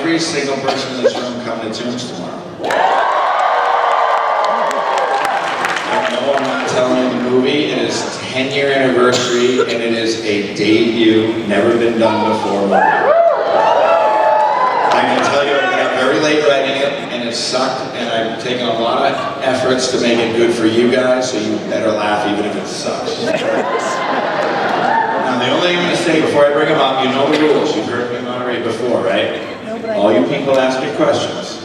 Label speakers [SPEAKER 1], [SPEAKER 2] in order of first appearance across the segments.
[SPEAKER 1] every single person in this room coming to Tunes tomorrow. I know I'm not telling you the movie. It is 10-year anniversary, and it is a debut, never been done before movie. I can tell you, I got very late writing it, and it sucked, and I've taken a lot of efforts to make it good for you guys, so you better laugh even if it sucks. Now, the only thing I'm going to say before I bring them up, you know the rules. You've heard me moderate before, right? All you people ask me questions.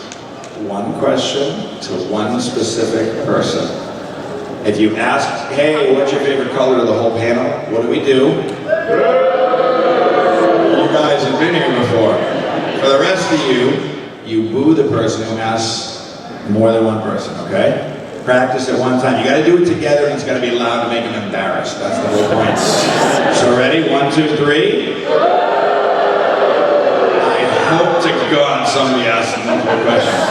[SPEAKER 1] One question to one specific person. If you ask, hey, what's your favorite color to the whole panel? What do? You guys have been here before. For the rest of you, you boo the person who asks more than one person, okay? Practice at one time. You gotta do it together, and it's gotta be loud to make them embarrassed. That's the whole point. So ready? 1, 2, 3. I hope to God somebody asked multiple questions.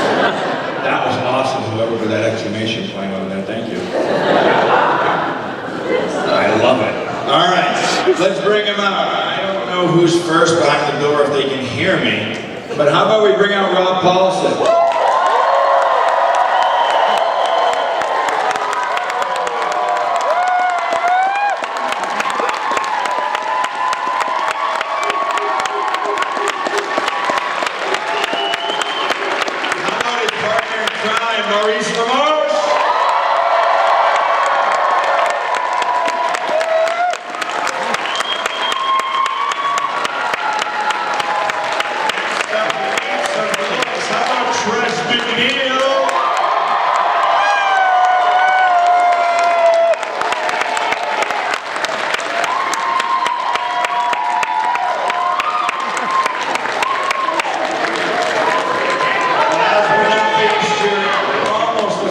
[SPEAKER 1] That was awesome, whoever put that exclamation point on there. Thank you. I love it. All right, let's bring him out. I don't know who's first behind the door if they can hear me, but how about we bring out Rob Paulsen? Maurice LaMarche! How about Tress MacNeille?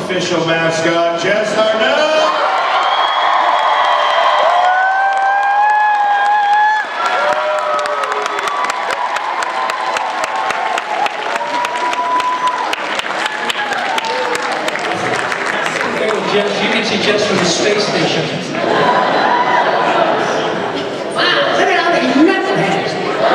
[SPEAKER 1] Official mascot, Jess Harnell.
[SPEAKER 2] Jess, you can see Jess from the space station. Wow, look at all these knuckleheads. I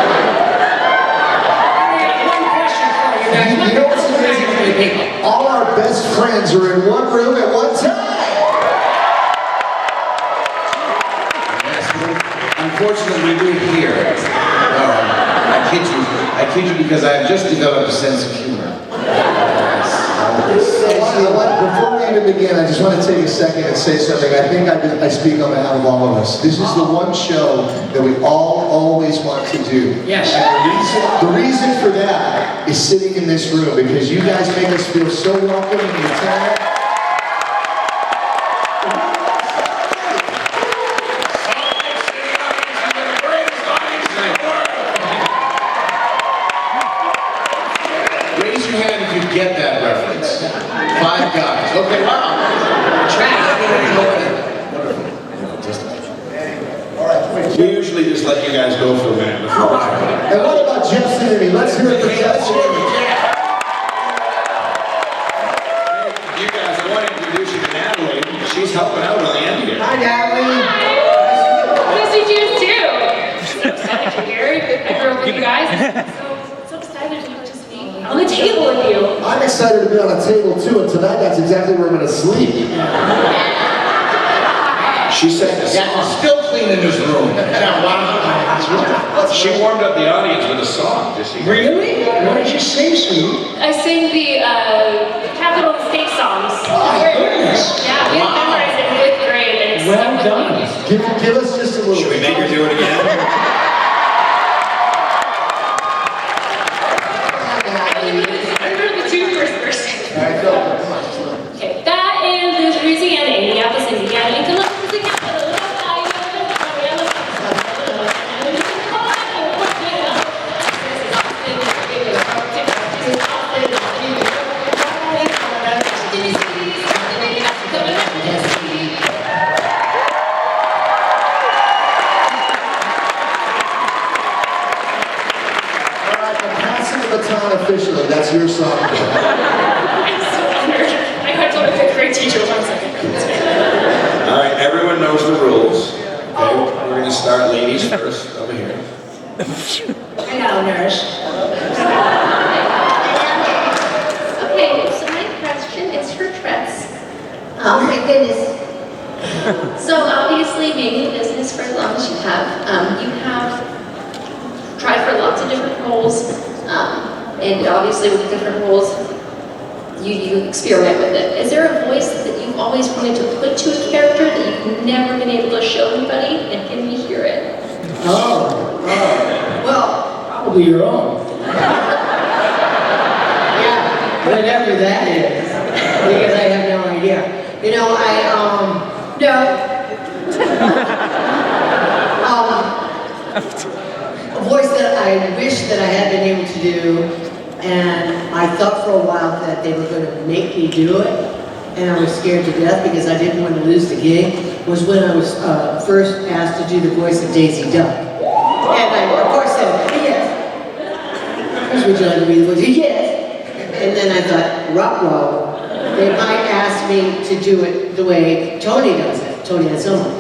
[SPEAKER 2] have one question for you guys.
[SPEAKER 3] You know what's amazing for me? All our best friends are in one room at one time.
[SPEAKER 4] Unfortunately, we're here. I kid you because I've just developed a sense of humor.
[SPEAKER 3] Before we even begin, I just want to take a second and say something. I think I speak on behalf of all of us. This is the one show that we all always want to do.
[SPEAKER 2] Yes.
[SPEAKER 3] And the reason for that is sitting in this room, because you guys make us feel so welcome in your town.
[SPEAKER 4] Raise your hand if you get that reference. 5 guys. Okay, wow.
[SPEAKER 1] We usually just let you guys go for a minute before.
[SPEAKER 3] And what about Jess Harnell? Let's hear it for Jess Harnell.
[SPEAKER 1] You guys, I want to introduce you to Natalie. She's helping out on the end here.
[SPEAKER 3] Hi, Natalie.
[SPEAKER 5] Nice to meet you too. So excited to hear it. I grew up with you guys. So excited to participate on the table with you.
[SPEAKER 3] I'm excited to be on a table too, and tonight that's exactly where I'm going to sleep.
[SPEAKER 1] She sang a
[SPEAKER 4] Yeah,
[SPEAKER 1] song.
[SPEAKER 4] it's still clean in this room. Yeah, wow.
[SPEAKER 1] She warmed up the audience with a song. Did she?
[SPEAKER 2] Really? What did you say, sweetie?
[SPEAKER 5] I sang the capital and state songs.
[SPEAKER 2] Oh, my goodness.
[SPEAKER 5] Yeah, we
[SPEAKER 4] Wow.
[SPEAKER 5] memorized it in 5th grade, and it's
[SPEAKER 2] Well
[SPEAKER 5] stuck with
[SPEAKER 2] done.
[SPEAKER 5] me.
[SPEAKER 3] Give us just a little.
[SPEAKER 1] Should we make her do it again?
[SPEAKER 5] I'm really the 2 first person.
[SPEAKER 3] All right, go. Come on, just a little.
[SPEAKER 5] Okay, that is Louisiana, Indianapolis, Indiana. You can look at the capital.
[SPEAKER 3] Officially, that's your song.
[SPEAKER 5] I'm so honored. I got told a 5th grade teacher 1 second.
[SPEAKER 1] All right, everyone knows the rules. Okay, we're going to start ladies first over here.
[SPEAKER 2] Hello, nurse.
[SPEAKER 6] Oh my goodness.
[SPEAKER 5] So obviously, being in business for as long as you have tried for lots of different roles, and obviously with different roles, you experiment with it. Is there a voice that you've always wanted to put to a character that you've never been able to show anybody, and can we hear it?
[SPEAKER 2] Well, probably your own. Yeah, whatever that is, because I have no idea. You know, no. A voice that I wish that I had been able to do, and I thought for a while that they were going to make me do it, and I was scared to death because I didn't want to lose the gig, was when I was first asked to do the voice of Daisy Duck. And I, of course, said, yes. Because would you like to be the voice? Yes. And then I thought, ruh-roh, they might ask me to do it the way Tony does it, Tony Anselmo,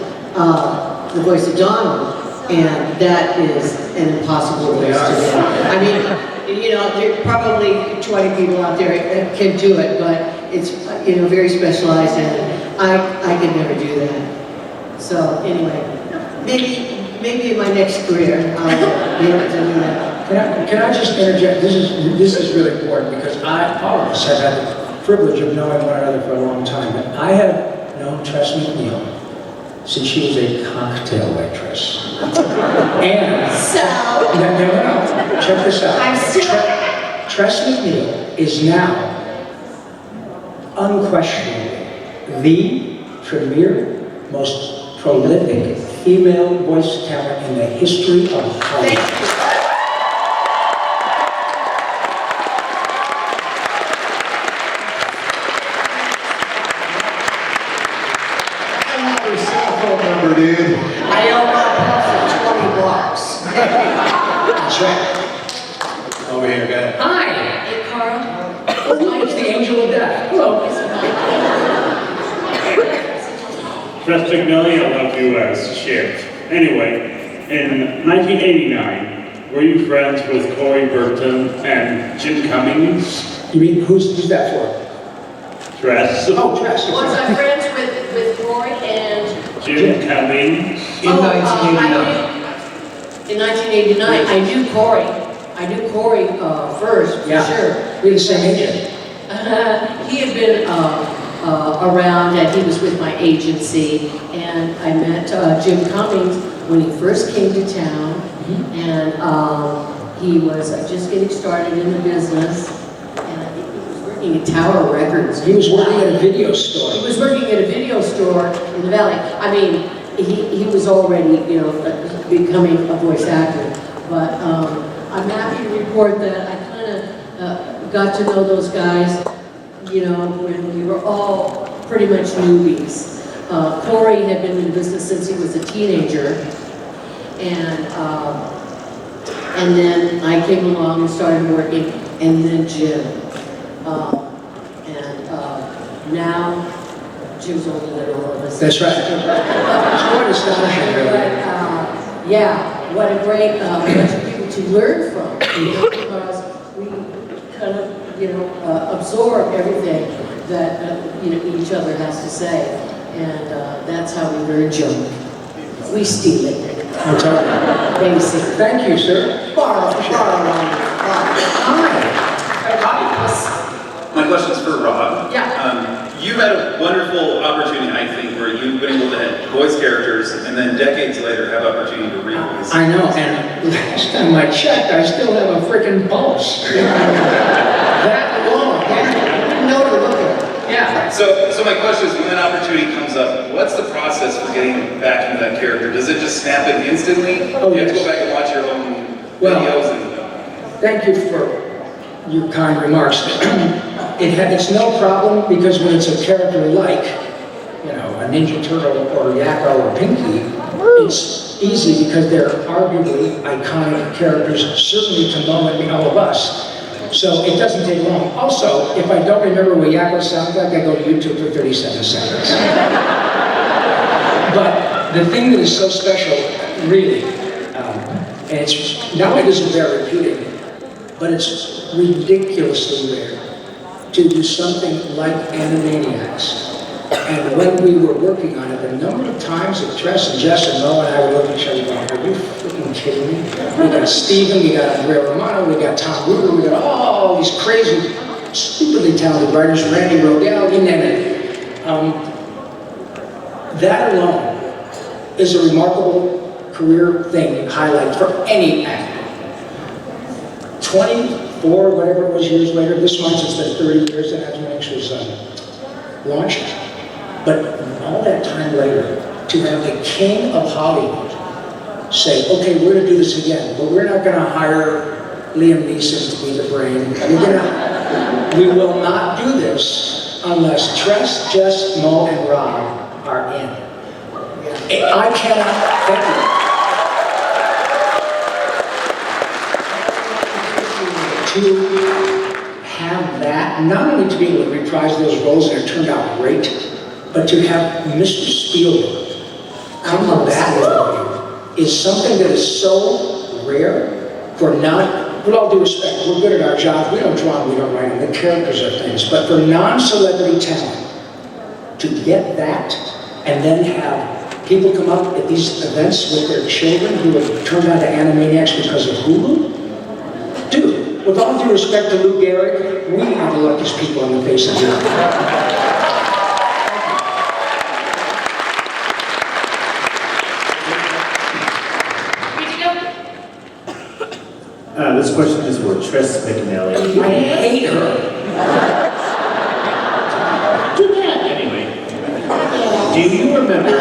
[SPEAKER 2] the voice of Donald, and that is an impossible voice to do. I mean, you know, there are probably 20 people out there that can do it, but it's, you know, very specialized, and I could never do that. So anyway, maybe in my next career, I'll be able to do that.
[SPEAKER 7] Can I just interject? This is really important because all of us have had the privilege of knowing one another for a long time. But I have known Tress MacNeille since she was a cocktail waitress. And
[SPEAKER 6] So,
[SPEAKER 7] no, check this out.
[SPEAKER 6] I'm still.
[SPEAKER 7] Tress MacNeille is now unquestionably the premier, most prolific female voice talent in the history of Hollywood.
[SPEAKER 3] Dude.
[SPEAKER 2] I owe Rob Paulsen 20 blocks.
[SPEAKER 7] That's right.
[SPEAKER 1] Over here, go ahead.
[SPEAKER 2] Hi.
[SPEAKER 5] Hey, Carl.
[SPEAKER 7] It's the angel of death. Hello.
[SPEAKER 8] Tress MacNeille, I love you as Sheriff. Anyway, in 1989, were you friends with Corey Burton and Jim Cummings?
[SPEAKER 7] You mean, who's that for?
[SPEAKER 8] Tress.
[SPEAKER 7] Oh, Tress.
[SPEAKER 6] Was I friends with Rory and...
[SPEAKER 8] Jim Cummings.
[SPEAKER 2] In 1989.
[SPEAKER 6] In 1989, I knew Corey. I knew Corey first, for
[SPEAKER 7] Yeah.
[SPEAKER 6] sure.
[SPEAKER 7] We're the same age.
[SPEAKER 6] He had been around, and he was with my agency, and I met Jim Cummings when he first came to town, and he was just getting started in the business, and I think he was working at Tower Records.
[SPEAKER 7] He was working at a video store.
[SPEAKER 6] He was working at a video store in the Valley. I mean, he was already, you know, becoming a voice actor, but I'm happy to report that I kind of got to know those guys, you know, when we were all pretty much newbies. Corey had been in business since he was a teenager, and then I came along and started working, and then Jim. Now, Jim's older than all of us.
[SPEAKER 7] That's right. It's quite astonishing, really.
[SPEAKER 6] But, yeah, what a great bunch of people to learn from, you know, because we kind of, you know, absorb everything that, you know, each other has to say, and that's how we learn junk. We steal it.
[SPEAKER 7] I'm sorry.
[SPEAKER 6] Basically.
[SPEAKER 7] Thank you, sir.
[SPEAKER 6] Borrow.
[SPEAKER 7] Hi.
[SPEAKER 9] My question's for Rob.
[SPEAKER 6] Yeah.
[SPEAKER 9] You've had a wonderful opportunity, I think, where you've been able to voice characters and then decades later have opportunity to re-voice.
[SPEAKER 7] I know, and last time I checked, I still have a freaking pulse. That long.
[SPEAKER 2] I didn't know to look at it.
[SPEAKER 7] Yeah.
[SPEAKER 9] So my question is, when that opportunity comes up, what's the process for getting back into that character? Does it just snap in instantly?
[SPEAKER 7] Oh,
[SPEAKER 9] You have to
[SPEAKER 7] yes.
[SPEAKER 9] go back and watch your own
[SPEAKER 7] Well,
[SPEAKER 9] videos and...
[SPEAKER 7] Thank you for your kind remarks. It's no problem because when it's a character like, you know, a Ninja Turtle or Yakko or Pinky, it's easy because they're arguably iconic characters, certainly to Mo and all of us. So it doesn't take long. Also, if I don't remember what Yakko sounds like, I go to YouTube for 37 seconds. But the thing that is so special, really, and it's not only does it bear repeating, but it's ridiculously rare to do something like Animaniacs And when we were working on it, the number of times that Tress and Jess and Mo and I were looking at each other going, are you freaking kidding me? We got Steven, we got Andrea Romano, we got Tom Ruger, we got all these crazy, stupidly talented writers, Randy Rogel, you name it. That alone is a remarkable career thing, highlight for any actor. 24, whatever it was, years later, this month it's been 30 years that Animaniacs was launched. But all that time later, to have the king of Hollywood say, okay, we're going to do this again, but we're not going to hire Liam Neeson to be the brain. We will not do this unless Tress, Jess, Mo, and Rob are in. I cannot, thank you. To have that, not only to be able to reprise those roles and it turned out great, but to have Mr. Spielberg come back with you is something that is so rare for with all due respect, we're good at our jobs, we don't draw them, we don't write them, the characters are things, but for non-celebrity talent, to get that and then have people come up at these events with their children who have turned on to Animaniacs because of Hulu, dude, with all due respect to Lou Gehrig, we are the luckiest people on the face of the earth.
[SPEAKER 10] This question is for Tress MacNeille.
[SPEAKER 7] I hate her.
[SPEAKER 10] Too bad. Anyway, do you remember?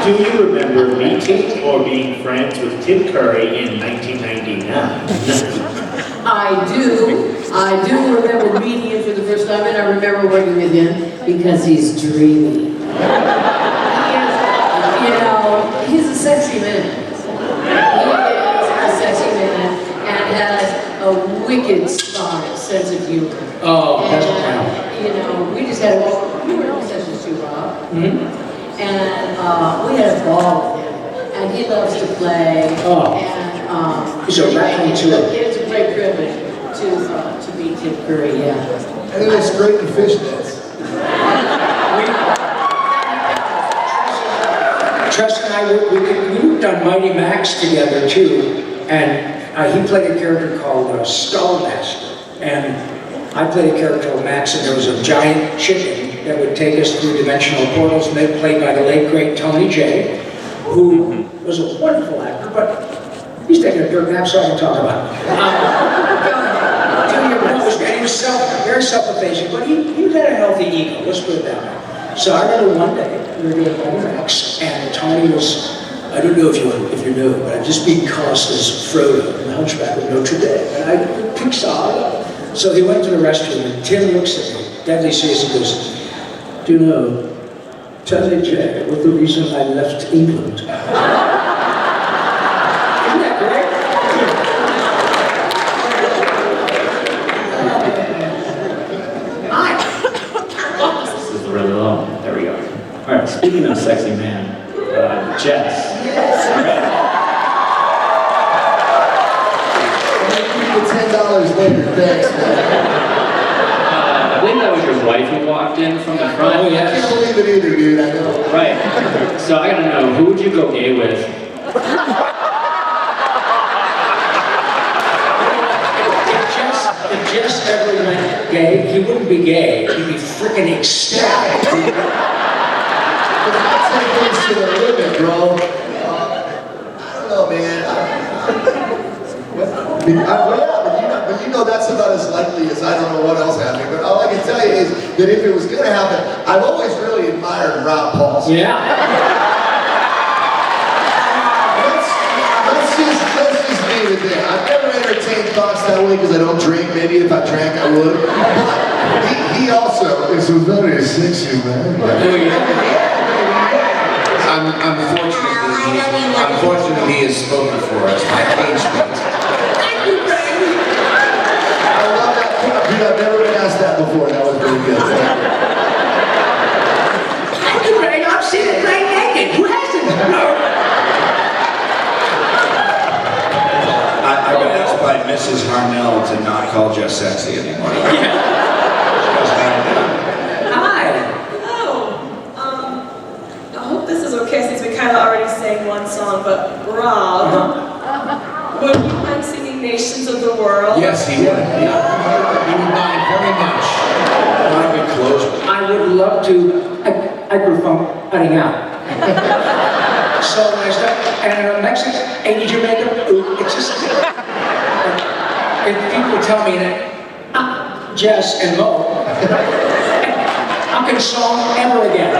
[SPEAKER 10] Do you remember meeting or being friends with Tim Curry in 1999?
[SPEAKER 6] I do remember meeting him for the first time, and I remember working with him because he's dreamy. He's a sexy man. He is a sexy man and has a wicked sense of humor.
[SPEAKER 7] Oh, that's
[SPEAKER 6] and, we just had we were in sessions too, Rob.
[SPEAKER 7] Mm-hmm.
[SPEAKER 6] And we had a ball with him. And he loves to play.
[SPEAKER 7] Oh.
[SPEAKER 6] And
[SPEAKER 7] he's a raccoon too.
[SPEAKER 6] It's a great privilege to meet Tim Curry, yeah.
[SPEAKER 3] And it was great in fishnets.
[SPEAKER 7] Tress and I, we worked on Mighty Max together too, and he played a character called Skullmaster, and I played a character called Max, and there was a giant chicken that would take us through dimensional portals, and they played by the late great Tony Jay, who was a wonderful actor, but he's taking a dirt nap, so I can talk about it. He was very self-effacing, but he had a healthy ego, let's put it that way. So I remember one day, we were doing Animaniacs, and Tony was, I don't know if you know, but just being cast as Frodo in The Hunchback of Notre Dame, and I did Pixar. So he went to the restroom, and Tim looks at me, deadly serious, and goes, do you know, Tony J was the reason I left England. Isn't that great?
[SPEAKER 10] Really long. There we go. All right. Speaking of sexy man, Jess. All right.
[SPEAKER 3] $10 later, thanks, man.
[SPEAKER 10] I believe that was your wife who walked in from the front.
[SPEAKER 3] Oh, yeah. I can't believe it either, dude. I know.
[SPEAKER 10] Right. So I gotta know, who would you go gay with?
[SPEAKER 7] If Jess ever went gay, he wouldn't be gay. He'd be freaking ecstatic.
[SPEAKER 3] Take things to the limit, bro. I don't know, man. But you know that's about as likely as I don't know what else happened. But all I can tell you is that if it was going to happen, I've always really admired Rob Paulsen.
[SPEAKER 7] Yeah.
[SPEAKER 3] Let's just leave it there. I've never entertained thoughts that way because I don't drink. Maybe if I drank, I would. But he also is a very sexy man.
[SPEAKER 4] Unfortunately, he has spoken for us. My page mate.
[SPEAKER 3] I love that. Dude, I've never been asked that before. That was really good.
[SPEAKER 7] Thank you, Ray. I've seen it play naked. Who hasn't?
[SPEAKER 1] I've been asked by Mrs. Harnell to not call Jess sexy anymore.
[SPEAKER 11] sang one song, but Rob, would you mind singing Nations of the World?
[SPEAKER 4] Yes, he would. Yeah. He would mind very much.
[SPEAKER 1] Why don't we close?
[SPEAKER 7] I would love to. I prefer cutting out. So when I start, and next thing, hey, did you make it? It's just, if people tell me that, Jess and Mo, how can song ever again?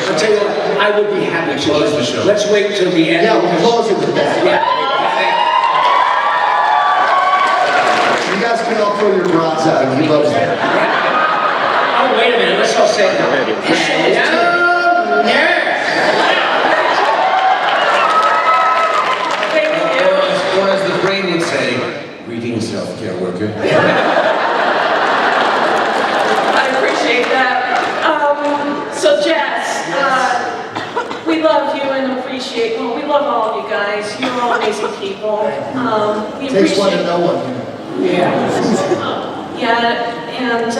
[SPEAKER 7] I'll tell you what, I would be happy to.
[SPEAKER 4] Close the show.
[SPEAKER 7] Let's wait till the end.
[SPEAKER 3] Yeah, we'll close it with that.
[SPEAKER 7] Yeah.
[SPEAKER 3] You guys can all throw your bras out. He loves that.
[SPEAKER 7] Oh, wait a minute, let's all say it now.
[SPEAKER 4] Or as the brain would say, reading self-care worker.
[SPEAKER 11] I appreciate that. So Jess, we love you and appreciate, well, we love all of you guys. You're all amazing people. We
[SPEAKER 3] Takes one to
[SPEAKER 11] appreciate,
[SPEAKER 3] know one.
[SPEAKER 11] and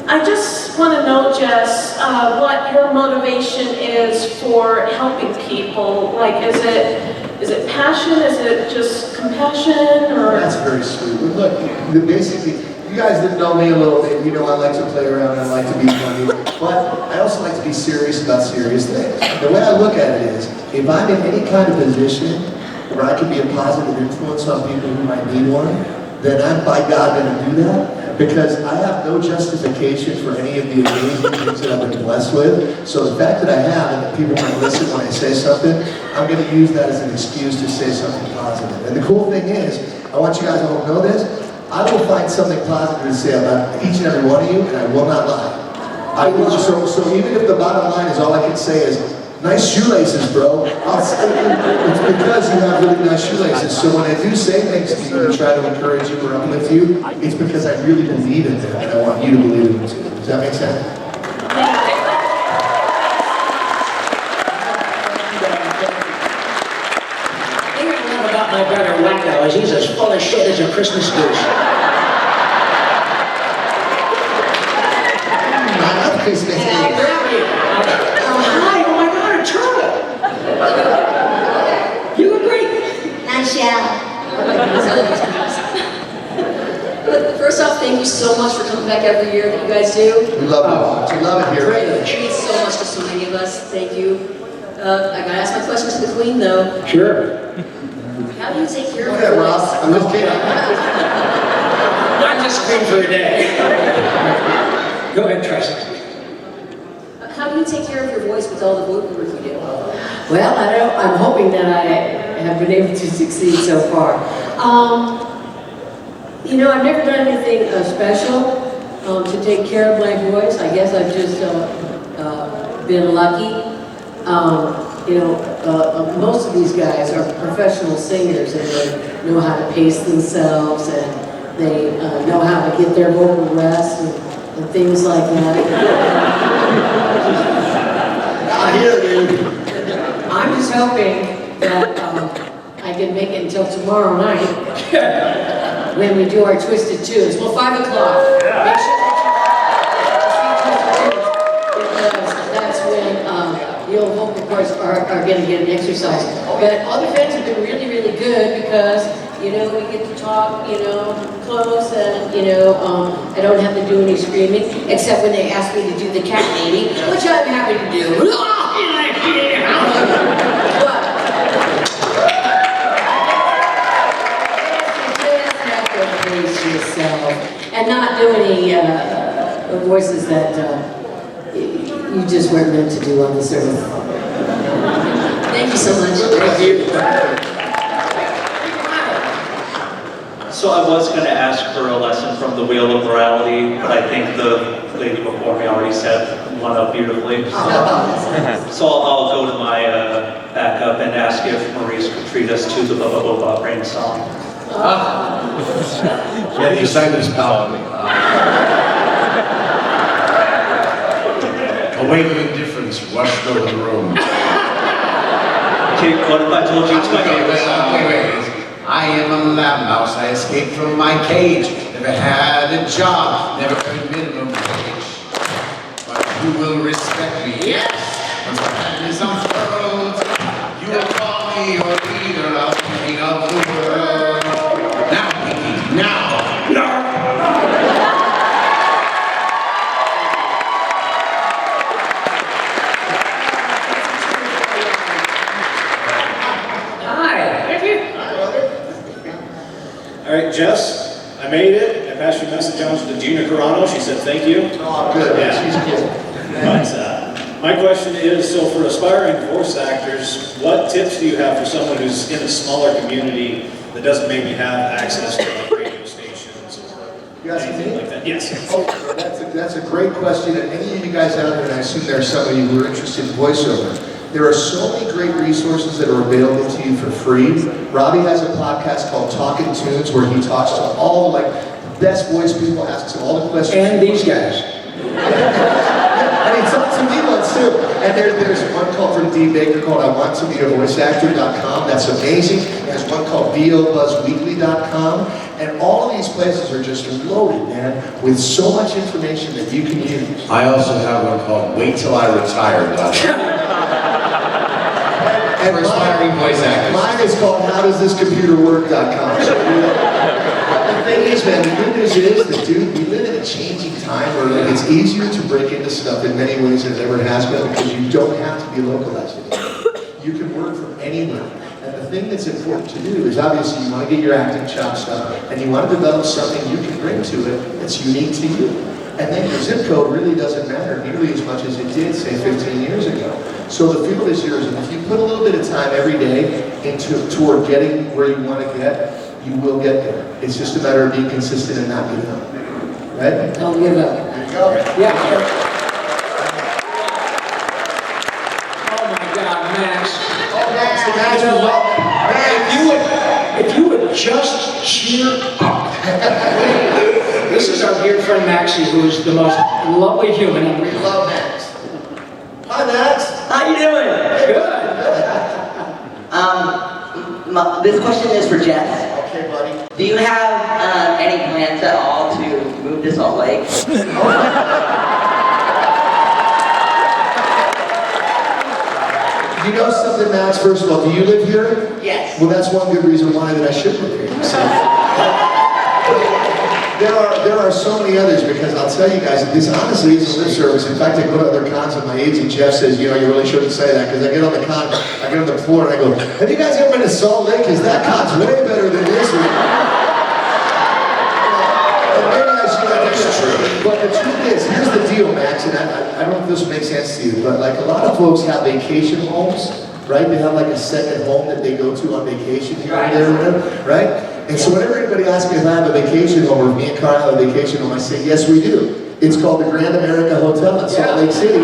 [SPEAKER 11] I just want to know, Jess, what your motivation is for helping people. Like, is it passion? Is it just compassion? Or
[SPEAKER 3] That's very sweet. But look, basically, you guys that know me a little bit, you know I like to play around, I like to be funny, but I also like to be serious about serious things. The way I look at it is, if I'm in any kind of position where I can be a positive influence on people who might need one, then I'm, by God, going to do that. Because I have no justification for any of the amazing things that I've been blessed with. So the fact that I have, and that people might listen when I say something, I'm going to use that as an excuse to say something positive. And the cool thing is, I want you guys to all know this, I will find something positive to say about each and every one of you, and I will not lie. I will, so even if the bottom line is all I can say is, nice shoelaces, bro. It's because you have really nice shoelaces. So when I do say things to you and try to encourage you or uplift you, it's because I really believe in them, and I want you to believe in them too. Does that make sense?
[SPEAKER 7] The thing I love about my brother Wacko is he's as full of shit as a Christmas goose.
[SPEAKER 3] I love Christmas.
[SPEAKER 7] Hi, oh my God, a turtle. You look great.
[SPEAKER 12] Nice shower. But first off, thank you so much for coming back every year that you guys do.
[SPEAKER 3] We love it. We love it here.
[SPEAKER 12] It means so much to so many of us. Thank you. I gotta ask my question to the Queen, though.
[SPEAKER 7] Sure.
[SPEAKER 12] How do you take care
[SPEAKER 3] Go
[SPEAKER 12] of
[SPEAKER 3] ahead,
[SPEAKER 12] your
[SPEAKER 3] Ross.
[SPEAKER 12] voice?
[SPEAKER 3] I'm just kidding.
[SPEAKER 7] I'm just clean for a day. Go ahead, Tress.
[SPEAKER 12] How do you take care of your voice with all the vocal work you do?
[SPEAKER 6] Well, I'm hoping that I have been able to succeed so far. You know, I've never done anything special to take care of my voice. I guess I've just been lucky. You know, most of these guys are professional singers, and they know how to pace themselves, and they know how to get their vocal rest and things like that.
[SPEAKER 3] Not here, dude.
[SPEAKER 6] I'm just hoping that I can make it until tomorrow night when we do our Twisted Tunes. Well, 5 o'clock. Make sure that you because that's when the old vocal cords are going to get an exercise. But all the fans have been really, really good because, you know, we get to talk, you know, close, and, you know, I don't have to do any screaming, except when they ask me to do the cat lady, which I'm happy to do. But, yourself and not do any voices that you just weren't meant to do on this earth.
[SPEAKER 12] Thank you so much.
[SPEAKER 7] Thank you.
[SPEAKER 13] So I was going to ask for a lesson from the Wheel of Morality, but I think the lady before me already said one up beautifully. So I'll go to my backup and ask if Maurice could treat us to the Bubba Bubba Rain song.
[SPEAKER 4] Yeah, you sang this power. A wave of indifference rushed over the room.
[SPEAKER 13] Okay, what if I told you it's my favorite song?
[SPEAKER 4] Wait. I am a lab mouse, I escaped from my cage. Never had a job, never earned minimum wage. But you will respect me, yes! Once my hand is unfurled, you will call me your leader, I'll be king of the world. Now, Pinky, now! No!
[SPEAKER 14] All right, Jess, I made it. I passed your message on to Gina Carano. She said thank you.
[SPEAKER 3] Oh, good.
[SPEAKER 14] Yeah.
[SPEAKER 3] She's good.
[SPEAKER 14] But my question is, so for aspiring voice actors, what tips do you have for someone who's in a smaller community that doesn't maybe have access to like radio stations or anything like that? Yes.
[SPEAKER 3] Oh, that's a great question. And any of you guys out there, and I assume there are some of you who are interested in voiceover, there are so many great resources that are available to you for free. Robbie has a podcast called Talking Tunes where he talks to all the best voice people, asks all the questions.
[SPEAKER 7] And these guys.
[SPEAKER 3] And he talks to me once too. And there's one called from D. Baker called IWantToBeAVoiceActor.com. That's amazing. There's one called VOBuzzWeekly.com. And all of these places are just loaded, man, with so much information that you can use.
[SPEAKER 4] I also have one called WaitTillIRetire.com.
[SPEAKER 3] And
[SPEAKER 4] for aspiring voice actors.
[SPEAKER 3] Mine is called HowDoesThisComputerWork.com. So, the thing is, man, the good news is that, dude, we live in a changing time where it's easier to break into stuff in many ways than it ever has been because you don't have to be localized anymore. You can work from anywhere. And the thing that's important to do is obviously you want to get your acting chops up and you want to develop something you can bring to it that's unique to you. And then your zip code really doesn't matter nearly as much as it did, say, 15 years ago. So the field is yours, and if you put a little bit of time every day toward getting where you want to get, you will get there. It's just a matter of being consistent and not giving up. Right?
[SPEAKER 6] Don't give up.
[SPEAKER 3] There you go.
[SPEAKER 7] Yeah. Oh my God, Max.
[SPEAKER 3] Oh, Max, the Max
[SPEAKER 7] You know
[SPEAKER 3] was
[SPEAKER 7] what?
[SPEAKER 3] Max.
[SPEAKER 7] If you would just cheer up. This is our dear friend Maxie, who is the most lovely human.
[SPEAKER 3] We love Max. Hi, Max.
[SPEAKER 15] How you doing?
[SPEAKER 7] Good.
[SPEAKER 15] This question is for Jess.
[SPEAKER 3] Okay, buddy.
[SPEAKER 15] Do you have any plans at all to move to Salt Lake?
[SPEAKER 3] You know something, Max? First of all, do you live here?
[SPEAKER 15] Yes.
[SPEAKER 3] Well, that's one good reason why that I should live here. So, there are so many others because I'll tell you guys, this honestly is a lip service. In fact, I go to other cons and my agent Jeff says, you know, you really shouldn't say that because I get on the con, I get on the floor and I go, have you guys ever been to Salt Lake? Because that con's way better than this one. Maybe I should have true. But the truth is, here's the deal, Max, and I don't know if this makes sense to you, but like a lot of folks have vacation homes, right? They have like a second home that they go to on vacation here and there, whatever, right? And so whenever anybody asks me if I have a vacation home or if me and Carl have a vacation home, I say, yes, we do. It's called the Grand America Hotel in Salt Lake City. And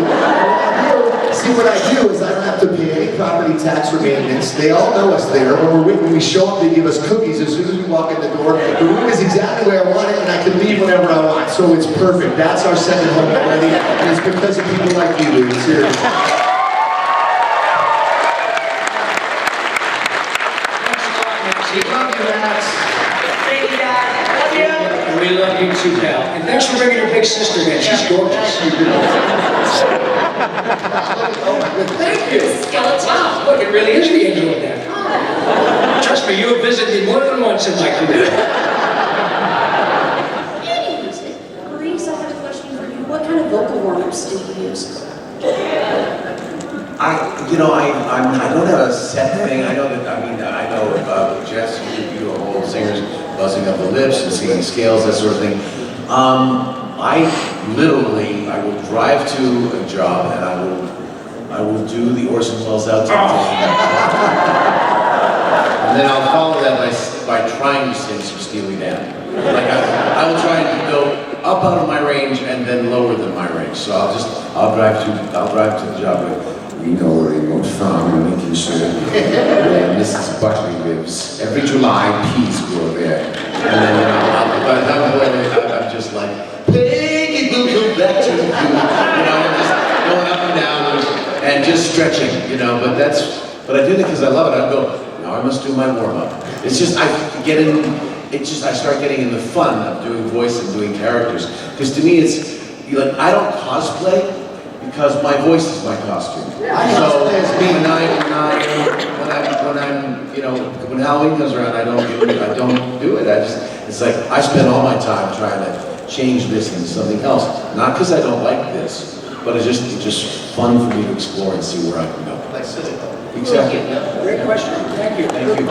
[SPEAKER 3] what I do is I don't have to pay any property tax or maintenance. They all know us there. When we show up, they give us cookies as soon as we walk in the door. The room is exactly where I want it, and I can leave whenever I want. So it's perfect. That's our second home already, and it's because of people like you, dude. Seriously.
[SPEAKER 7] We love you, Max.
[SPEAKER 15] Thank you, guys. Love you.
[SPEAKER 7] We love you too, pal. And thanks for bringing your big sister in. She's gorgeous. Thank you. Wow, look, it really is the angel of death. Trust me, you have visited me more than once in my career.
[SPEAKER 5] Anyways, Maurice, I have a question for you. What kind of vocal warm-ups do you use?
[SPEAKER 4] I don't have a set thing. I know Jess, you do a whole singer's buzzing of the lips and singing scales, that sort of thing. I will drive to a job and I will do the Orson Welles out to and then I'll follow that by trying to sing some Steely Dan. Like I will try and go up out of my range and then lower than my range. So I'll drive to the job with, we know where he moved from, Lincolnshire, where Mrs. Buckley lives. Every July, peas grow there. And then by the time I'm just like, Peggy will come back to you. I'm just going up and down and just stretching, but I do it because I love it. I go, now I I must do my warm-up. It's just, I start getting in the fun of doing voice and doing characters. Because to me, it's, like, I don't cosplay because my voice is my costume. So when Halloween comes around, I don't do it. It's like, I spend all my time trying to change this into something else. Not because I don't like this, but it's just fun for me to explore and see where I can go. Exactly.
[SPEAKER 7] Great question. Thank you.
[SPEAKER 4] Thank you.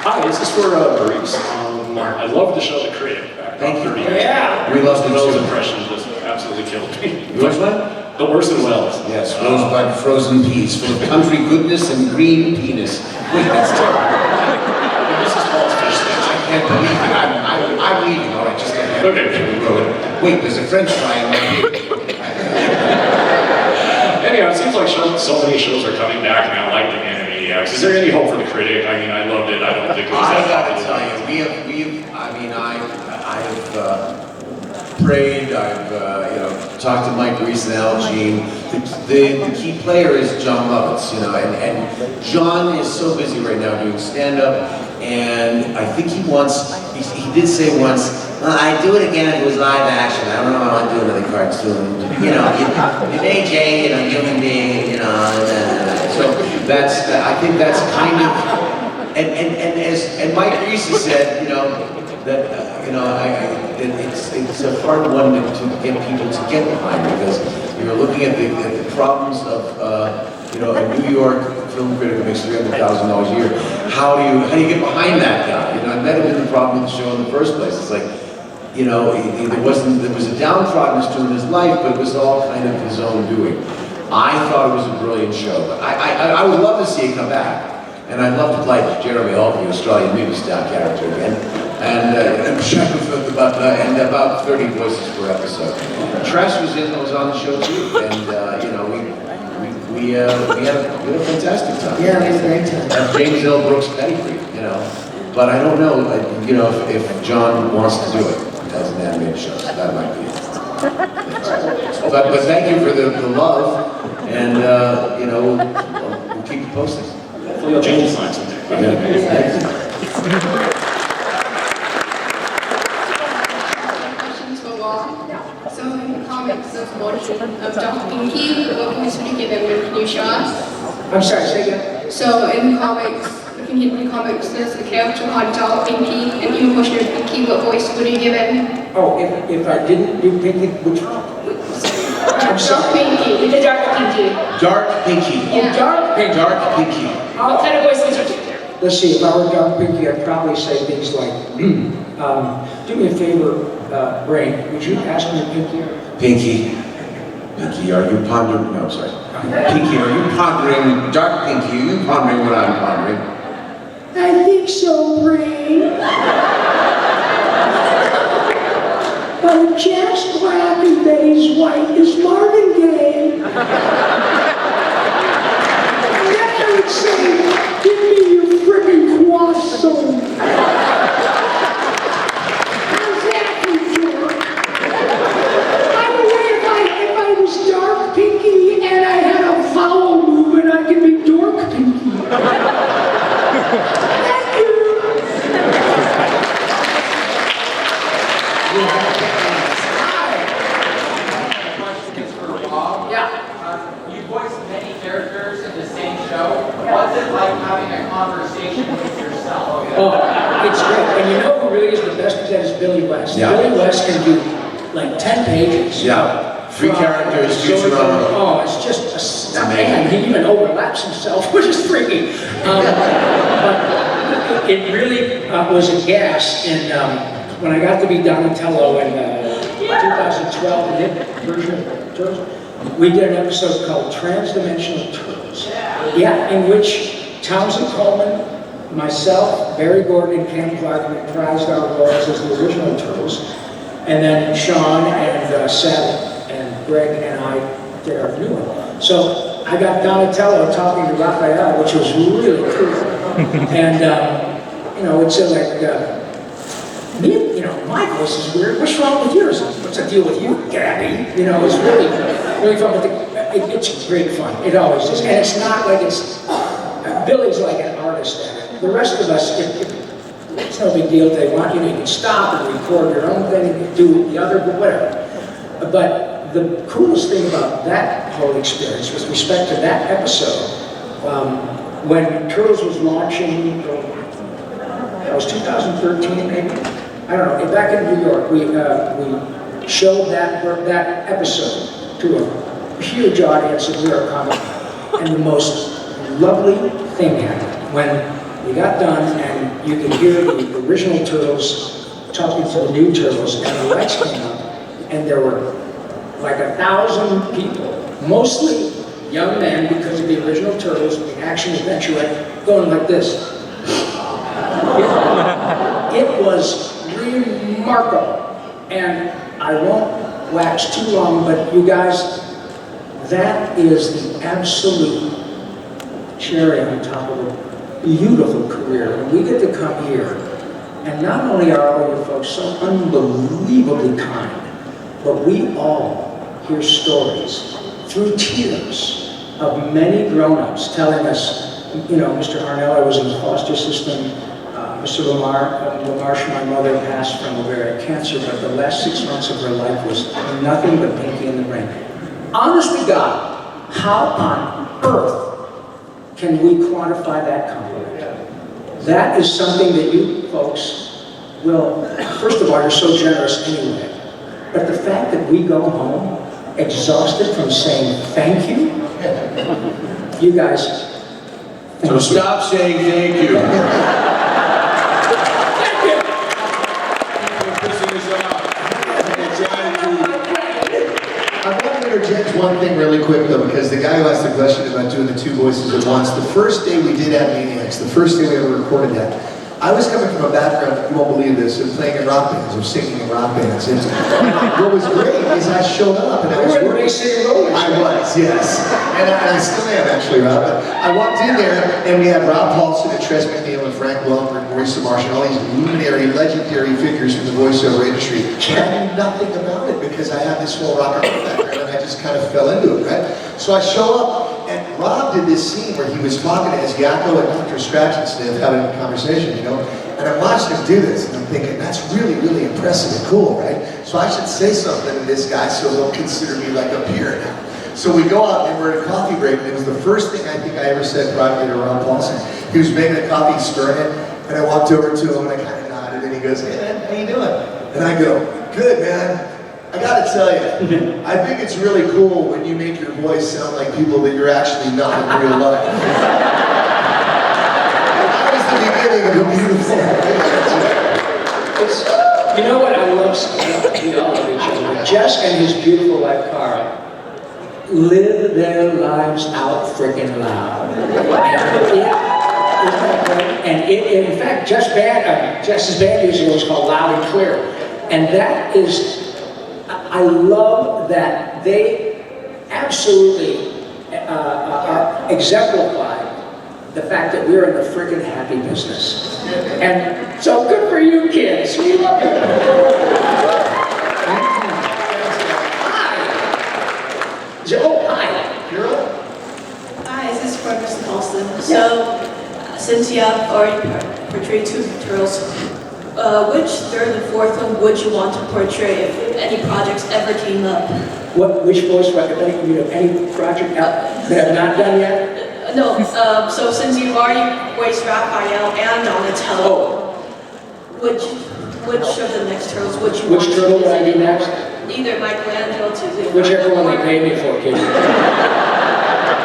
[SPEAKER 16] Hi, this is for Maurice. I love the show The Critic back
[SPEAKER 4] Thank you.
[SPEAKER 16] 30 years
[SPEAKER 7] Yeah.
[SPEAKER 16] ago.
[SPEAKER 4] We love the
[SPEAKER 16] Those
[SPEAKER 4] show.
[SPEAKER 16] impressions just absolutely killed me.
[SPEAKER 4] Yours, what?
[SPEAKER 16] The Orson Welles.
[SPEAKER 4] Yes, rosebud frozen peas, full of country goodness and green penis. Wait, that's terrible.
[SPEAKER 16] This is Paul's fish sticks.
[SPEAKER 4] I can't believe it. I'm leaving. All right, just a minute.
[SPEAKER 16] Okay.
[SPEAKER 4] Wait, there's a French fry in my beard.
[SPEAKER 16] Anyhow, it seems like so many shows are coming back now, like the Animaniacs. Is there any hope for The Critic? I mean, I loved it. I don't think it was that popular. I've prayed, I've talked to Mike Reese and Al Jean. The key player is John Lovitz, and John is so busy right now doing stand-up, and I think he did say once, well, I'd do it again if it was live action. I don't know how I'd do another cartoon. It's AJ, human being, so I think that's kind of, and Mike Reese has said, that it's a hard one to get people to get behind, because you're looking at the problems of a New York film critic who makes $300,000 a year. How do you get behind that guy? And that had been the problem with the show in the first place. It's like, there was a downtrodden to him in his life, but it was all kind of his own doing. I thought it was a brilliant show, but I would love to see it come back. And I'd love to play Jeremy Hall, the Australian movie star character again. And Shackleton the Butler, and about 30 voices per episode. Tress was on the show too, and we had a fantastic time.
[SPEAKER 2] Yeah, it was a great time.
[SPEAKER 4] James L. Brooks pedigree, But I don't know, if John wants to do it as an animated show, so that might be it. But thank you for the love, and we'll keep you posted.
[SPEAKER 16] Hopefully you'll change the sign someday.
[SPEAKER 17] So in the comics of Dr. Pinky, what voice would you give him? Can you show us?
[SPEAKER 7] I'm sorry, say again.
[SPEAKER 17] So in the comics, there's a character called Dr. Pinky, and you voice your Pinky, what voice would you give him?
[SPEAKER 7] Oh, if I didn't do Pinky, which one? I'm sorry.
[SPEAKER 17] Dark Pinky, the Dark Pinky.
[SPEAKER 4] Dark Pinky.
[SPEAKER 7] Oh, Dark Pinky.
[SPEAKER 4] Dark Pinky.
[SPEAKER 17] What kind of voice would you give?
[SPEAKER 7] Let's see, if I were Dark Pinky, I'd probably say things like, do me a favor, Brain, would you ask me Pinky?
[SPEAKER 4] Pinky, are you pondering? No, sorry. Pinky, are you pondering? Dark Pinky, are you pondering what I'm pondering?
[SPEAKER 6] I think so, Brain. Oh, Jack's black and Betty's white. Is Marvin Gaye? And then I would say, give me your frickin' croissant. How's that, you jerk? By the way, if I was Dark Pinky and I had a vowel movement, I could be Dork Pinky. Thank you.
[SPEAKER 18] You voiced many characters in the same show. What's it like having a conversation with yourself?
[SPEAKER 7] Oh, it's great. And you know who really is the best at that is Billy West.
[SPEAKER 4] Yeah.
[SPEAKER 7] Billy West can do like 10 pages.
[SPEAKER 4] Yeah. 3 characters, Futurama.
[SPEAKER 7] Oh, it's just and he even overlaps himself, which is freaky. But it really was a gas when I got to be Donatello in 2012, the version of Turtles. We did an episode called Transdimensional Turtles. Yeah, in which Townsend Coleman, myself, Barry Gordon, and Ken Clark reprised our roles as the original Turtles. And then Sean and Seth and Greg and I did our new one. So I got Donatello talking to Raphael, which was really cool. And, it's like, my voice is weird. What's wrong with yours? What's the deal with you, Gabby? It's really fun. But it's great fun. It always is. And it's not like it's, Billy's like an artist at it. The rest of us, it's no big deal if they want you to. You can stop and record your own thing, and do the other, whatever. But the coolest thing about that whole experience with respect to that episode, when Turtles was launching, that was 2013 maybe? I don't know, back in New York, we showed that episode to a huge audience at New York Comic Con. And the most lovely thing happened when we got done and you could hear the original Turtles talking to the new Turtles, and the lights came up and there were like 1,000 people, mostly young men because of the original Turtles, the action adventure, going like this. It was remarkable. And I won't wax too long, but you guys, that is the absolute cherry on top of a beautiful career. And we get to come here, and not only are all you folks so unbelievably kind, but we all hear stories through tears of many grown-ups telling us, you know, Mr. Harnell, I was in the foster system. Mr. LaMarche, my mother, passed from ovarian cancer, but the last 6 months of her life was nothing but Pinky and the Brain. Honest to God, how on earth can we quantify that compliment? That is something that you folks will, first of all, you're so generous anyway, but the fact that we go home exhausted from saying thank you, you guys,
[SPEAKER 16] So stop saying thank you.
[SPEAKER 3] I want to interject one thing really quick though, because the guy who asked the question about doing the two voices at once, the first day we did Animaniacs, the first day we ever recorded that, I was coming from a background, you won't believe this, of playing in rock bands, of singing in rock bands. And what was great is I showed up and I was working. I was, yes. And I still am actually, Rob. But I walked in there and we had Rob Paulsen and Tress MacNeille and Frank Welker and Maurice LaMarche and all these luminary, legendary figures from the voiceover industry. And I knew nothing about it because I had this whole rock and roll background and I just kind of fell into it, right? So I show up. And Rob did this scene where he was talking to his Yakko and Dr. Scratch and Sniff, having a conversation, you know? And I'm watching him do this, and I'm thinking, that's really, really impressive and cool, right? So I should say something to this guy so he'll consider me like a peer now. So we go out and we're at a coffee break, and it was the first thing I think I ever said privately to Rob Paulsen. He was making a coffee, stirring it, and I walked over to him and I kind of nodded, and he goes, hey man, how you doing? And I go, good man. I gotta tell you, I think it's really cool when you make your voice sound like people that you're actually not in real life. That was the beginning of a beautiful
[SPEAKER 7] you know what I love? We all love each other. Jess and his beautiful wife, Cara, live their lives out freaking loud. And in fact, Jess's band music was called Loud and Clear. And that is, I love that they absolutely exemplify the fact that we're in the friggin' happy business. And so good for you kids. We love you. Hi. Hi. You're up.
[SPEAKER 19] Hi, this is for Mr. Paulsen. So, since you have already portrayed two turtles, which third and fourth one would you want to portray if any projects ever came up?
[SPEAKER 7] Which voice recommend you have any project out that I've not done yet?
[SPEAKER 19] No, so since you've already voiced Raphael and Donatello, which of the next turtles would you want to
[SPEAKER 7] Which turtle would I do next?
[SPEAKER 19] Either Michelangelo to the...
[SPEAKER 7] Whichever one they pay me for, kid.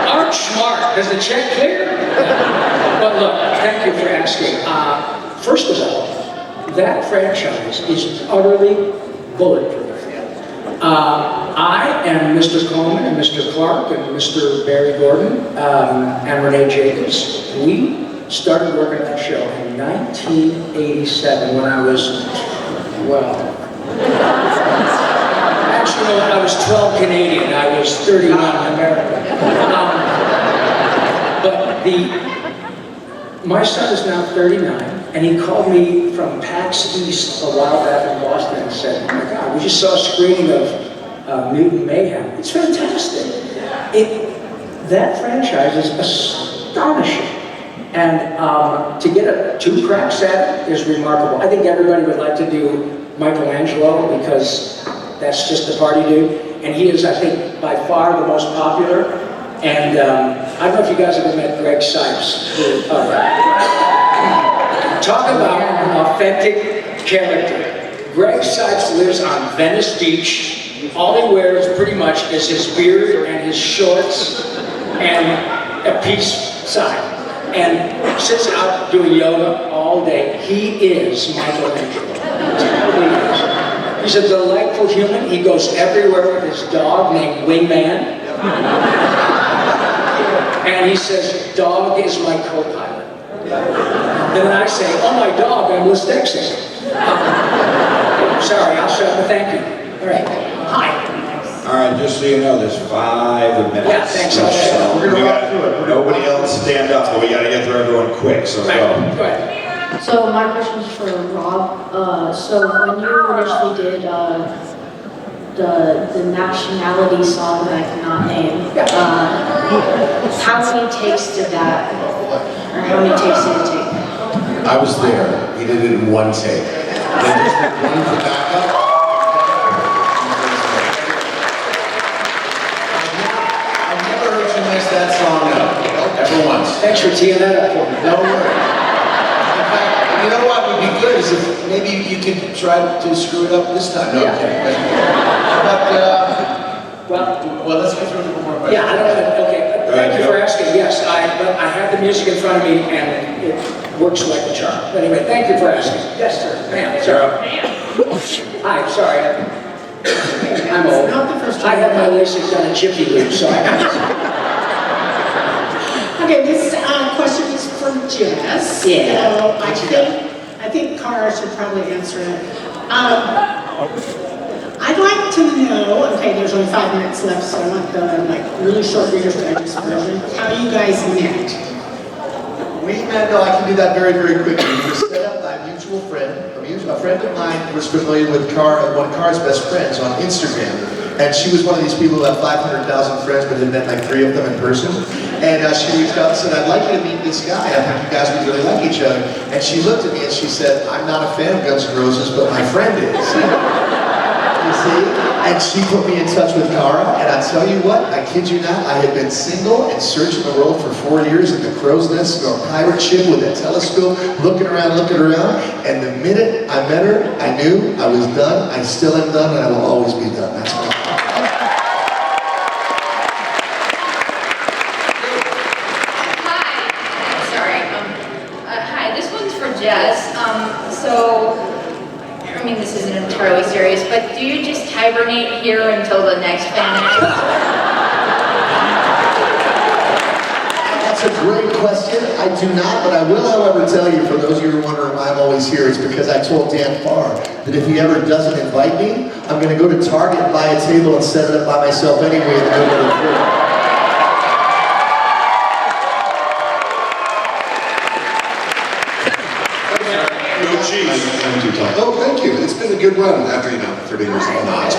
[SPEAKER 7] Aren't smart. Does the check clear? But look, thank you for asking. First of all, that franchise is utterly bulletproof. I and Mr. Coleman and Mr. Clark and Mr. Barry Gordon and Renee Jacobs, we started working on that show in 1987 when I was, well, actually I was 12 Canadian, I was 31 American. But my son is now 39, and he called me from PAX East a while back in Boston and said, oh my God, we just saw a screening of Mutant Mayhem. It's fantastic. That franchise is astonishing. And to get 2 cracks at it is remarkable. I think everybody would like to do Michelangelo because that's just the party dude. And he is, I think, by far the most popular. And I don't know if you guys ever met Greg Sipes. Talk about an authentic character. Greg Sipes lives on Venice Beach. All he wears pretty much is his beard and his shorts and a peace sign. And sits out doing yoga all day. He is Michelangelo. He's a delightful human. He goes everywhere with his dog named Wingman. And he says, dog is my co-pilot. And then I say, oh my dog, I'm dyslexic. Sorry, I'll shut up. Thank you. All right. Hi.
[SPEAKER 1] All right, just so you know, there's 5 minutes.
[SPEAKER 7] Yeah, thanks.
[SPEAKER 1] So we got nobody else stand up, but we got to get through everyone quick. So go.
[SPEAKER 7] Go ahead.
[SPEAKER 20] So my question is for Rob. So when you initially did the nationality song that I cannot name, how many takes did that, or how many takes did it take?
[SPEAKER 4] I was there. He did it in 1 take. Then just took 1 for backup. I've never heard you mess that song up. Ever once.
[SPEAKER 7] Thanks for teeing that up for me.
[SPEAKER 4] No worries. In fact, you know what would be good is if maybe you could try to screw it up this time. No,
[SPEAKER 7] Yeah.
[SPEAKER 4] okay. But, well, let's get through a couple more questions.
[SPEAKER 7] Yeah, I don't know. Okay. Thank you for asking. Yes, I have the music in front of me and it works like a charm. Anyway, thank you for asking. Yes, sir. Ma'am, sir. Hi, sorry. I'm old.
[SPEAKER 6] Not the first
[SPEAKER 7] I
[SPEAKER 6] time.
[SPEAKER 7] had my LASIK done in Chippy Loop, so I
[SPEAKER 6] Okay, this question is for Jess.
[SPEAKER 7] Yeah.
[SPEAKER 6] So I think Cara should probably answer it. I'd like to know, okay, there's only 5 minutes left, so I want the really short Reader's Digest version, how you guys met.
[SPEAKER 3] We met, no, I can do that very, very quickly. We set up my mutual friend, a friend of mine was familiar with one of Cara's best friends on Instagram. And she was one of these people who have 500,000 friends, but had met like 3 of them in person. And she reached out and said, I'd like you to meet this guy. I think you guys would really like each other. And she looked at me and she said, I'm not a fan of Guns N' Roses, but my friend is. You see? And she put me in touch with Cara, and I tell you what, I kid you not, I had been single and searching the world for 4 years in the crow's nest of a pirate ship with a telescope, looking around, and the minute I met her, I knew I was done, I still am done, and I will always be done. That's all.
[SPEAKER 21] Hi, this one's for Jess. I mean, this isn't entirely serious, but do you just hibernate here until the next FanX?
[SPEAKER 3] That's a great question. I do not, but I will, however, tell you, for those of you who are wondering why I'm always here, it's because I told Dan Farr that if he ever doesn't invite me, I'm going to go to Target and buy a table and set it up by myself anyway in the middle of the floor.
[SPEAKER 22] Oh, thank you. It's been a good run after, 30 years of not.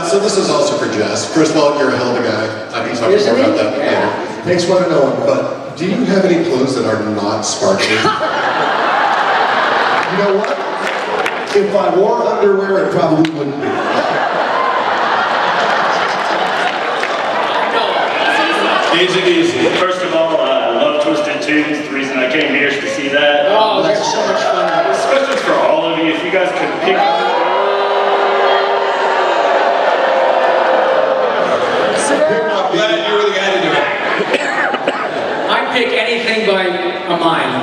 [SPEAKER 22] So this is also for Jess. First of all, you're a hell of a guy. I can talk more about that later.
[SPEAKER 3] Thanks for knowing.
[SPEAKER 22] But do you have any clothes that are not sparkly?
[SPEAKER 3] You know what? If I wore underwear, it probably wouldn't be.
[SPEAKER 23] Easy. First of all, I love Twisted Tunes. The reason I came here is to see that.
[SPEAKER 7] Oh, that's so much fun.
[SPEAKER 23] This question's for all of you. If you guys could pick
[SPEAKER 7] I'm
[SPEAKER 1] glad you were the guy to do it.
[SPEAKER 7] I pick anything by a mime.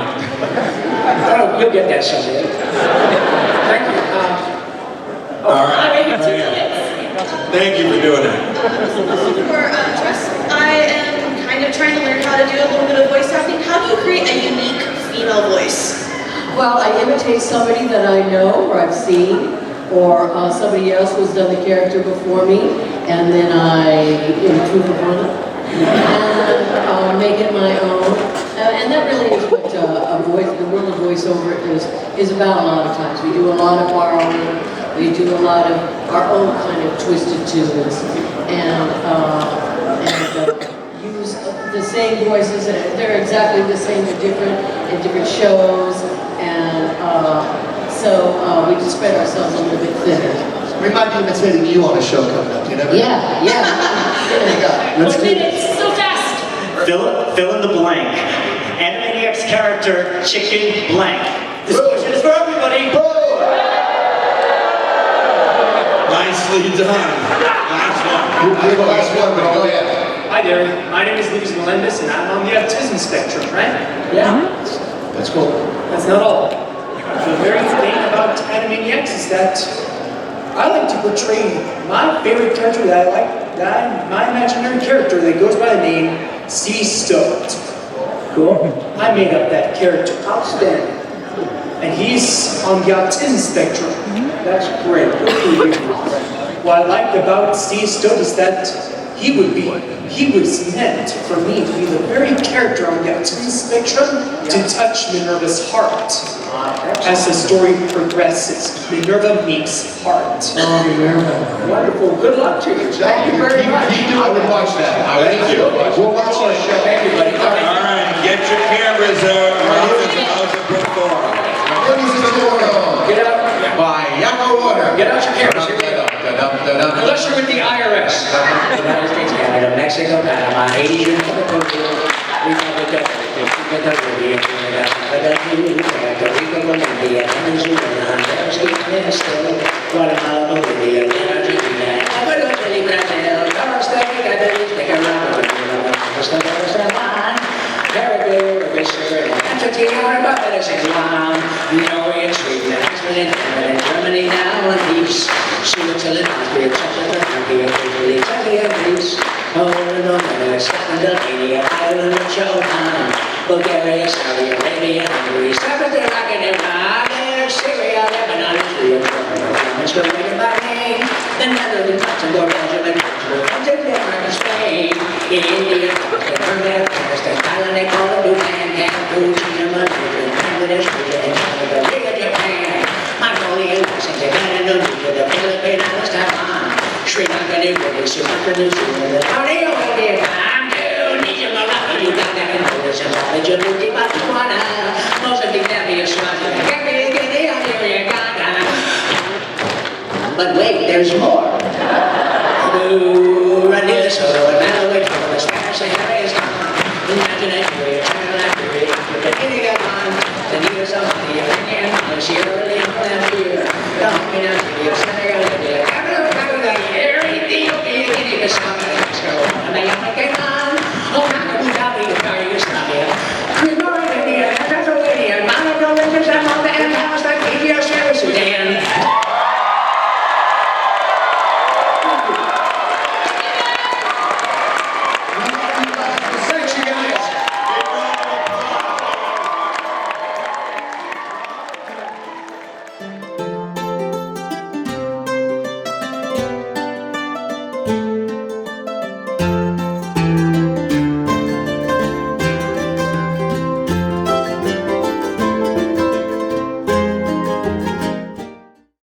[SPEAKER 7] Oh, you'll get that someday. Thank you.
[SPEAKER 1] All right. Thank you for doing that.
[SPEAKER 19] For Tress, I am kind of trying to learn how to do a little bit of voice acting. How do you create a unique female voice?
[SPEAKER 6] Well, I imitate somebody that I know or I've seen, or somebody else who's done the character before me, and then I improve upon it and make it my own. And that really is what the world of voiceover is about a lot of times. We do a lot of borrowing, we do a lot of our own kind of twisted tunes, and the same voices, they're exactly the same in different shows, and so we just spread ourselves a little bit thinner.
[SPEAKER 3] We might be imitating you on a show coming up, you never know.
[SPEAKER 6] Yeah.
[SPEAKER 3] There you go. Let's do it.
[SPEAKER 11] So fast!
[SPEAKER 23] Fill in the blank. Animaniacs character, chicken blank. This question is for everybody.
[SPEAKER 1] Nicely done. Last one.
[SPEAKER 3] You're the last one, but go ahead.
[SPEAKER 8] Hi there, my name is Lucas Melendez and I'm on the autism spectrum, right? Yeah.
[SPEAKER 3] That's cool.
[SPEAKER 8] That's not all. The very thing about Animaniacs is that I like to portray my favorite character that I like, my imaginary character that goes by the name C. Stoked. Cool. I made up that character. Outstanding. And he's on the autism spectrum. That's great. What I like about Steve Stoked is that he was meant for me to be the very character on the autism spectrum to touch Minerva's heart. As the story progresses, Minerva meets heart. Wonderful. Good luck to you. Thank you very much.
[SPEAKER 3] I would watch that.
[SPEAKER 1] Thank you.
[SPEAKER 3] We'll watch that show.
[SPEAKER 8] Thank you, buddy.
[SPEAKER 1] All right, get your cameras out. How's it perform?
[SPEAKER 8] Get out.
[SPEAKER 16] By Yakko Water.
[SPEAKER 8] Get out your cameras. Here we go. Unless you're with the IRS.
[SPEAKER 7] United States, Canada, Mexico, Panama, Haiti, Puerto Rico, Republic of Puerto Rico, Canada, Puerto Rico, Colombia, Venezuela, Guatemala, Bolivia, Argentina, Ecuador, Chile, Brazil, Costa Rica, Nicaragua, Costa Rica, Paraguay, Argentina, Argentina, Barbados, Islam, Norway, Sweden, Iceland, Canada, Germany, now and peace, Switzerland, Austria, Czechoslovakia, Italy, Czechia, Greece, Poland, Romania, Scotland, Albania, Ireland, Jordan, Bulgaria, Saudi Arabia, Hungary, Czechoslovakia, Iraq, Syria, Lebanon, Israel, Jordan, Bahrain, the Netherlands, Luxembourg, Belgium, and Portugal, Denmark, and Spain, India, Pakistan, Pakistan, Thailand, Nepal, Bhutan, Cambodia, China, Malaysia, Bangladesh, Canada, Korea, Japan, Mongolia, Washington, Indonesia, the Philippines, Alice, Taiwan, Sri Lanka, New Zealand, Sumatra, New Zealand, Borneo, Vietnam, Indonesia, Morocco, Uganda, Angola, Zimbabwe, Djibouti, Botswana, Mozambique, Namibia, Swaziland, Gambia, Guinea, Algeria, Ghana. But wait, there's more. Ranilla, Soto, and Malawi, Togo, Spanish, Sahara is gone. Imagine Nigeria, China, Liberia, Africa, India, Gabon, the Needles of India, Sierra Leone, Namibia, the Hopi, Nigeria,